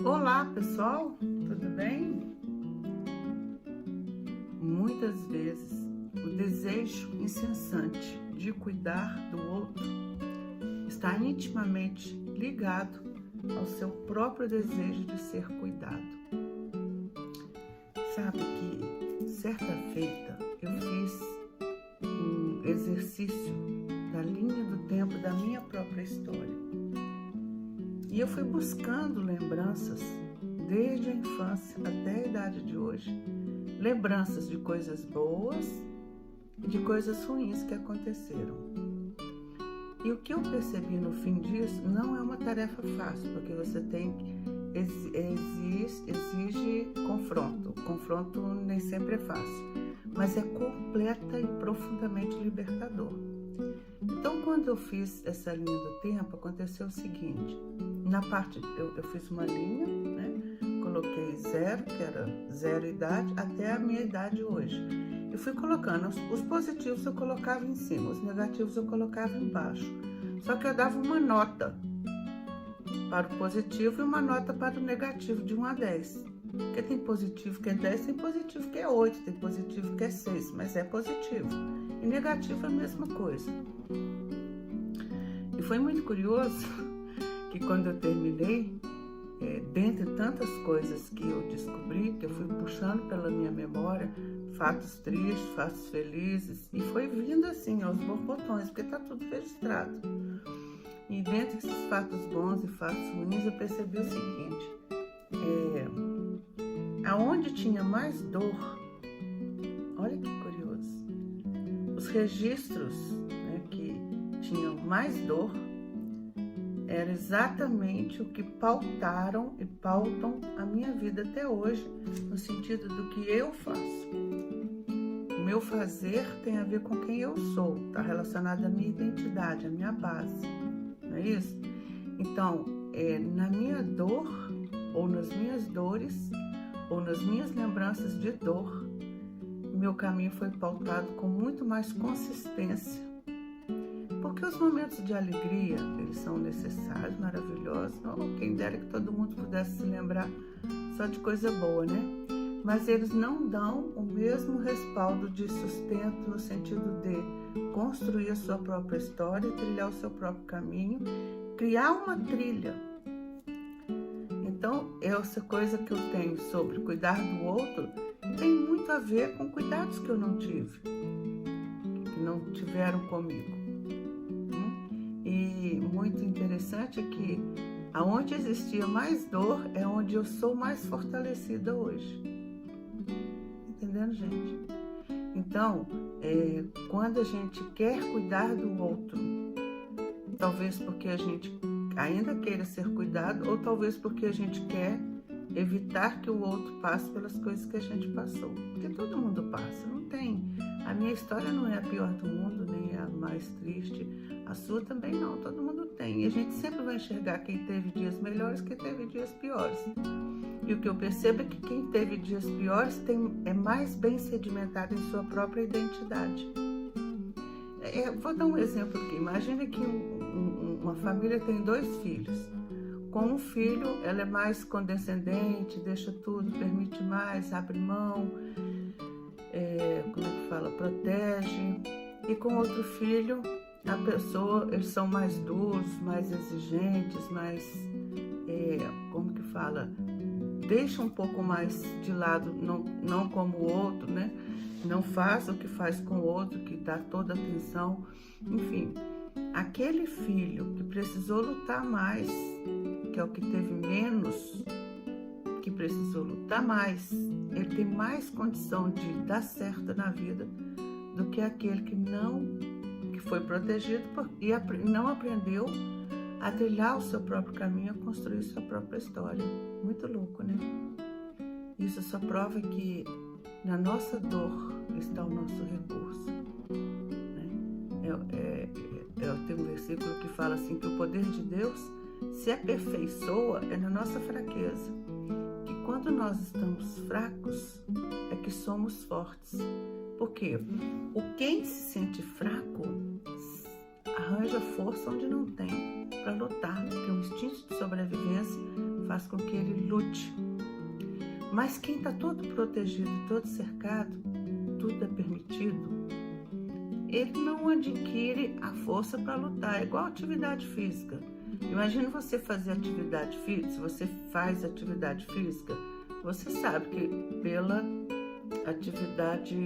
Olá, pessoal, tudo bem? Muitas vezes o desejo incessante de cuidar do outro está intimamente ligado ao seu próprio desejo de ser cuidado. Sabe que certa feita eu fiz um exercício da linha do tempo da minha própria história. E eu fui buscando lembranças desde a infância até a idade de hoje. Lembranças de coisas boas e de coisas ruins que aconteceram. E o que eu percebi no fim disso não é uma tarefa fácil, porque você exige confronto. O confronto nem sempre é fácil, mas é completa e profundamente libertador. Então, quando eu fiz essa linha do tempo, aconteceu o seguinte: na parte, eu fiz uma linha, né? Coloquei 0, que era 0 idade, até a minha idade hoje. E fui colocando, os positivos eu colocava em cima, os negativos eu colocava embaixo. Só que eu dava uma nota para o positivo e uma nota para o negativo, de 1 a 10. Porque tem positivo que é 10, tem positivo que é 8, tem positivo que é 6, mas é positivo. E negativo é a mesma coisa. E foi muito curioso que quando eu terminei, dentre tantas coisas que eu descobri, que eu fui puxando pela minha memória, fatos tristes, fatos felizes, e foi vindo assim aos borbotões, porque está tudo registrado. E dentre esses fatos bons e fatos ruins, eu percebi o seguinte: aonde tinha mais dor, olha que curioso, os registros, né, que tinham mais dor era exatamente o que pautaram e pautam a minha vida até hoje, no sentido do que eu faço. O meu fazer tem a ver com quem eu sou, está relacionado à minha identidade, à minha base, não é isso? Então, na minha dor, ou nas minhas dores, ou nas minhas lembranças de dor, meu caminho foi pautado com muito mais consistência. Porque os momentos de alegria, eles são necessários, maravilhosos. Quem dera que todo mundo pudesse se lembrar só de coisa boa, né? Mas eles não dão o mesmo respaldo de sustento no sentido de construir a sua própria história, trilhar o seu próprio caminho, criar uma trilha. Então, essa coisa que eu tenho sobre cuidar do outro tem muito a ver com cuidados que eu não tive, que não tiveram comigo. E muito interessante é que aonde existia mais dor é onde eu sou mais fortalecida hoje. Entendendo, gente? Então, quando a gente quer cuidar do outro, talvez porque a gente ainda queira ser cuidado, ou talvez porque a gente quer evitar que o outro passe pelas coisas que a gente passou. Porque todo mundo passa, não tem. A minha história não é a pior do mundo, nem a mais triste. A sua também não, todo mundo tem. E a gente sempre vai enxergar quem teve dias melhores, quem teve dias piores. E o que eu percebo é que quem teve dias piores é mais bem sedimentado em sua própria identidade. Vou dar um exemplo aqui. Imagina que uma família tem 2 filhos. Com um filho, ela é mais condescendente, deixa tudo, permite mais, abre mão, protege. E com outro filho, eles são mais duros, mais exigentes, mais, deixa um pouco mais de lado, não como o outro, né? Não faz o que faz com o outro, que dá toda a atenção. Enfim, aquele filho que precisou lutar mais, que é o que teve menos, que precisou lutar mais, ele tem mais condição de dar certo na vida do que aquele que foi protegido e não aprendeu a trilhar o seu próprio caminho, a construir sua própria história. Muito louco, né? Isso só prova que na nossa dor está o nosso recurso, né? Tem um versículo que fala assim, que o poder de Deus se aperfeiçoa na nossa fraqueza. Que quando nós estamos fracos é que somos fortes. Por quê? Quem se sente fraco arranja força onde não tem para lutar, porque o instinto de sobrevivência faz com que ele lute. Mas quem está todo protegido, todo cercado, tudo é permitido, ele não adquire a força para lutar. É igual atividade física. Imagina você fazer atividade física. Se você faz atividade física, você sabe que pela atividade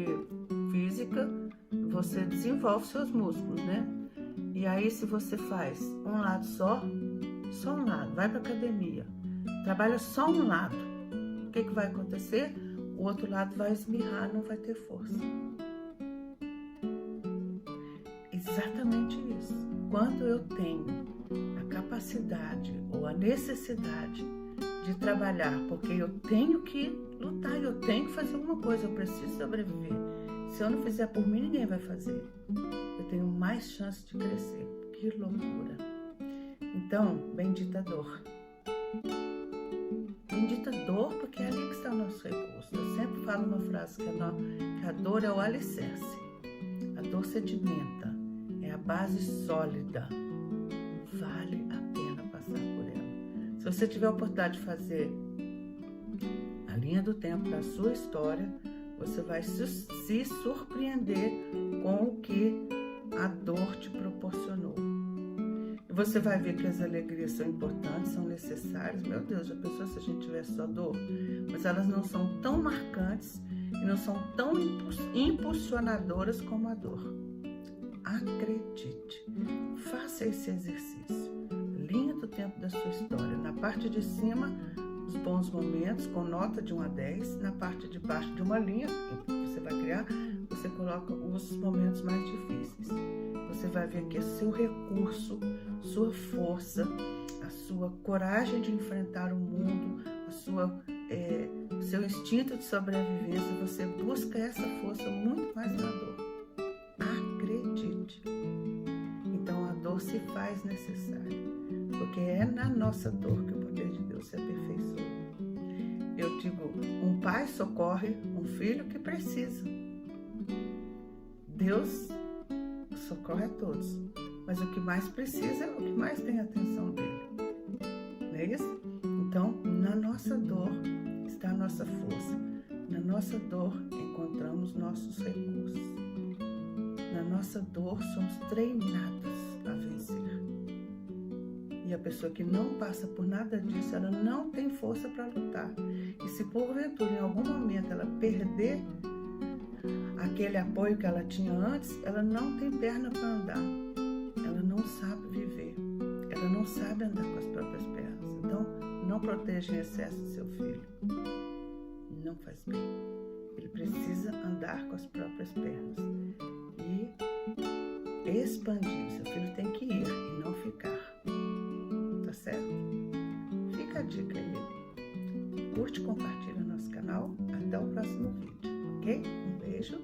física você desenvolve seus músculos, né? E aí, se você faz um lado só um lado, vai para academia, trabalha só um lado, o que vai acontecer? O outro lado vai esmirrar, não vai ter força. Exatamente isso. Quando eu tenho a capacidade ou a necessidade de trabalhar, porque eu tenho que lutar, eu tenho que fazer alguma coisa, eu preciso sobreviver. Se eu não fizer por mim, ninguém vai fazer. Eu tenho mais chance de crescer. Que loucura! Então, bendita dor. Bendita dor, porque é ali que está o nosso recurso. Eu sempre falo uma frase que a dor é o alicerce. A dor sedimenta, é a base sólida. Vale a pena passar por ela. Se você tiver a oportunidade de fazer a linha do tempo da sua história, você vai se surpreender com o que a dor te proporcionou. E você vai ver que as alegrias são importantes, são necessárias. Meu Deus, já pensou se a gente tivesse só dor? Mas elas não são tão marcantes e não são tão impulsionadoras como a dor. Acredite, faça esse exercício. Linha do tempo da sua história. Na parte de cima, os bons momentos, com nota de 1 a 10. Na parte de baixo de uma linha que você vai criar, você coloca os momentos mais difíceis. Você vai ver que é seu recurso, sua força, a sua coragem de enfrentar o mundo, seu instinto de sobrevivência. Você busca essa força muito mais na dor. Acredite. Então a dor se faz necessária, porque é na nossa dor que o poder de Deus se aperfeiçoa. Eu digo, um pai socorre um filho que precisa. Deus socorre a todos, mas o que mais precisa é o que mais tem a atenção dele. Não é isso? Então, na nossa dor está a nossa força. Na nossa dor encontramos nossos recursos. Na nossa dor somos treinados a vencer. E a pessoa que não passa por nada disso, ela não tem força para lutar. E se porventura, em algum momento, ela perder aquele apoio que ela tinha antes, ela não tem perna para andar. Ela não sabe viver. Ela não sabe andar com as próprias pernas. Então, não proteja em excesso seu filho. Não faz bem. Ele precisa andar com as próprias pernas. E expandir. Seu filho tem que ir e não ficar. Tá certo? Fica a dica aí. Curte e compartilha nosso canal. Até o próximo vídeo, ok? Um beijo.